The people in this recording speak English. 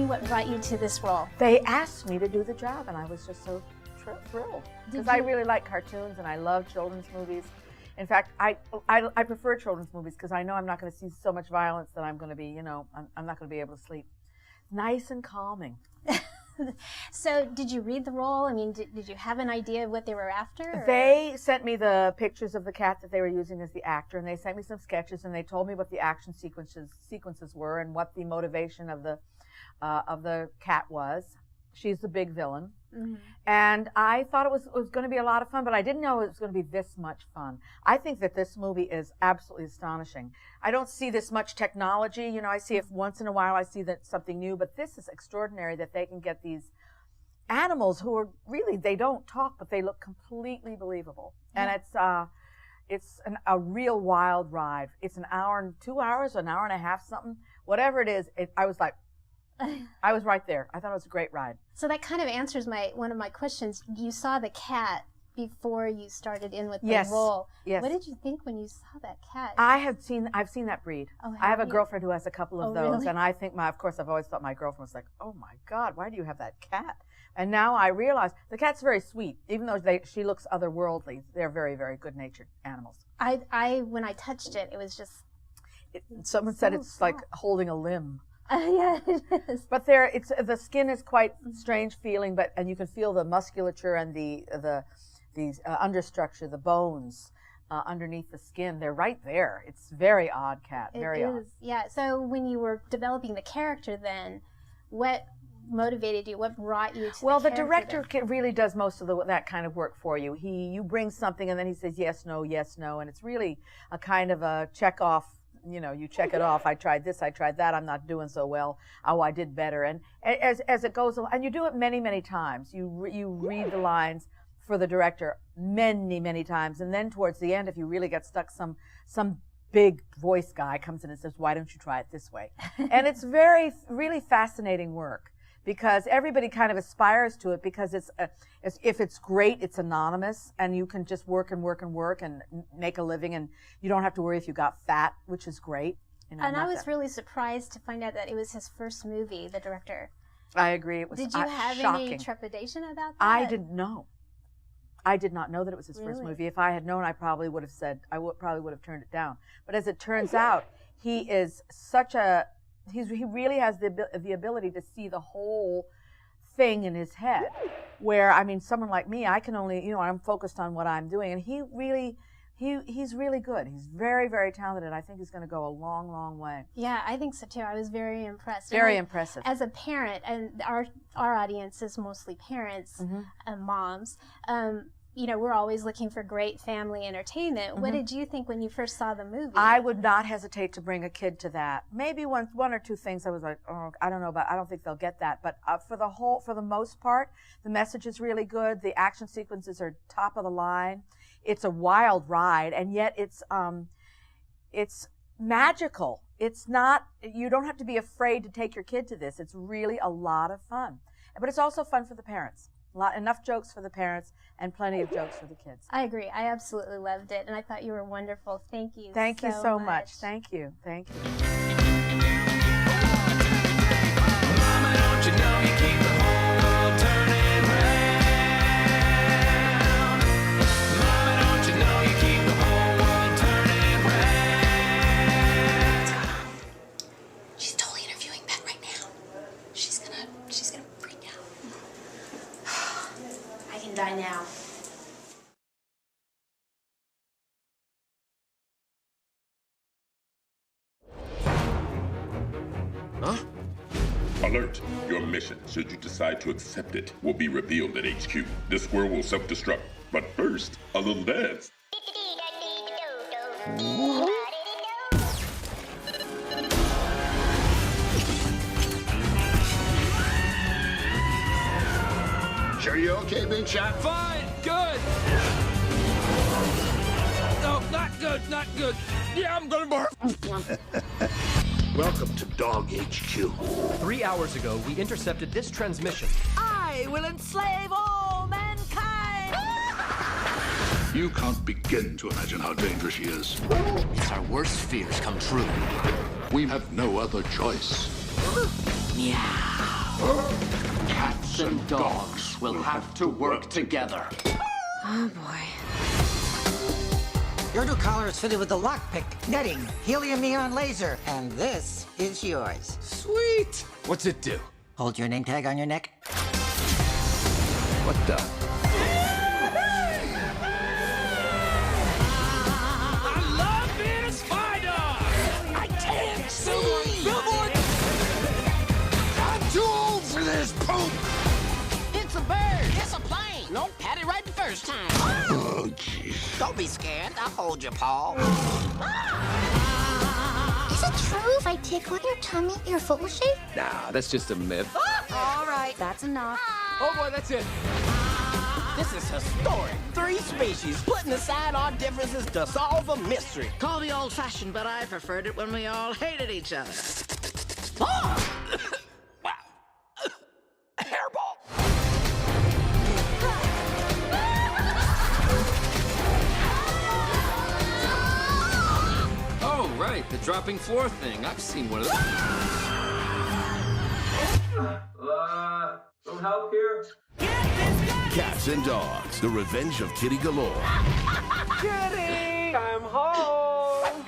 me what brought you to this role. They asked me to do the job, and I was just so thrilled. Because I really like cartoons, and I love children's movies. In fact, I prefer children's movies because I know I'm not going to see so much violence that I'm going to be, you know, I'm not going to be able to sleep. Nice and calming. So did you read the role? I mean, did you have an idea of what they were after? Or? They sent me the pictures of the cat that they were using as the actor, and they sent me some sketches, and they told me what the action sequences were and what the motivation of the cat was. She's the big villain. Mm-hmm. And I thought it was going to be a lot of fun, but I didn't know it was going to be this much fun. I think that this movie is absolutely astonishing. I don't see this much technology. You know, I see it once in a while. I see that something new, but this is extraordinary that they can get these animals who are really, they don't talk, but they look completely believable. And it's a real wild ride. It's an hour and 2 hours, an hour and a half, something. Whatever it is, I was like, I was right there. I thought it was a great ride. So that kind of answers one of my questions. You saw the cat before you started in with the role. Yes. What did you think when you saw that cat? I've seen that breed. Oh, I have a girlfriend who has a couple of those, really? and I think of course, I've always thought my girlfriend was like, oh my God, why do you have that cat? And now I realize the cat's very sweet, even though she looks otherworldly. They're very, very good-natured animals. When I touched it, it was just. Someone said it's like holding a limb. Yeah, it is. But the skin is quite strange feeling, and you can feel the musculature and the understructure, the bones underneath the skin. They're right there. It's very odd cat. Very odd. Yeah. So when you were developing the character, then what motivated you? What brought you to? Well, the director really does most of that kind of work for you. You bring something, and then he says yes, no, and it's really a kind of a check off. You know, you check it off. I tried this, I tried that. I'm not doing so well. Oh, I did better. And as it goes along, and you do it many, many times. You read the lines for the director many, many times, and then towards the end, if you really get stuck, some big voice guy comes in and says, "Why don't you try it this way?" And it's really fascinating work. Because everybody kind of aspires to it because if it's great, it's anonymous, and you can just work and work and work and make a living, and you don't have to worry if you got fat, which is great. You know, and I was really surprised to find out that it was his first movie, the director. I agree. It was Did you have shocking. any trepidation about that? I didn't know. I did not know that it was his first movie. If I had known, I probably would have turned it down. But as it turns out, he is such a... He really has the ability to see the whole thing in his head, where, I mean, someone like me, I can only, I'm focused on what I'm doing, and he's really good. He's very, very talented, and I think he's going to go a long, long way. Yeah, I think so too. I was very impressed. Very impressive. As a parent, and our audience is mostly parents and moms, we're always looking for great family entertainment. What did you think when you first saw the movie? I would not hesitate to bring a kid to that. Maybe one or two things I was like, oh, I don't know, but I don't think they'll get that. But for the most part, the message is really good. The action sequences are top of the line. It's a wild ride, and yet it's magical. It's not. You don't have to be afraid to take your kid to this. It's really a lot of fun, but it's also fun for the parents. Enough jokes for the parents and plenty of jokes for the kids. I agree. I absolutely loved it, and I thought you were wonderful. Thank you. Thank you so much. Thank you. Thank you. Mama, don't you know you keep the whole world turning round? Mama, don't you know you keep the whole world turning round? She's totally interviewing Bette right now. She's gonna freak out. I can die now. Huh? Alert! Your mission, should you decide to accept it, will be revealed at HQ. This squirrel will self-destruct. But first, a little dance. Sure you okay, big shot? Fine, good. No, not good, not good. Yeah, I'm gonna barf. Welcome to Dog HQ. 3 hours ago, we intercepted this transmission. I will enslave all mankind! You can't begin to imagine how dangerous she is. It's our worst fears come true. We have no other choice. Meow. Cats and dogs will have to work together. Oh, boy. Your new collar is fitted with the lockpick, netting, helium neon laser, and this is yours. Sweet. What's it do? Hold your name tag on your neck. What the? I love being a spy dog. I can't see! Billboard! I'm too old for this poop! It's a bird! It's a plane! Nope, had it right the first time. Oh, jeez. Don't be scared. I'll hold you, Paul. Is it true if I tickle your tummy, your foot will shake? Nah, that's just a myth. All right, that's enough. Oh boy, that's it. This is historic. 3 species putting aside our differences to solve a mystery. Call me old-fashioned, but I preferred it when we all hated each other. Hairball! Oh, right, the dropping floor thing. I've seen one of those. Some help here? Cats and Dogs, The Revenge of Kitty Galore. Kitty! I'm home!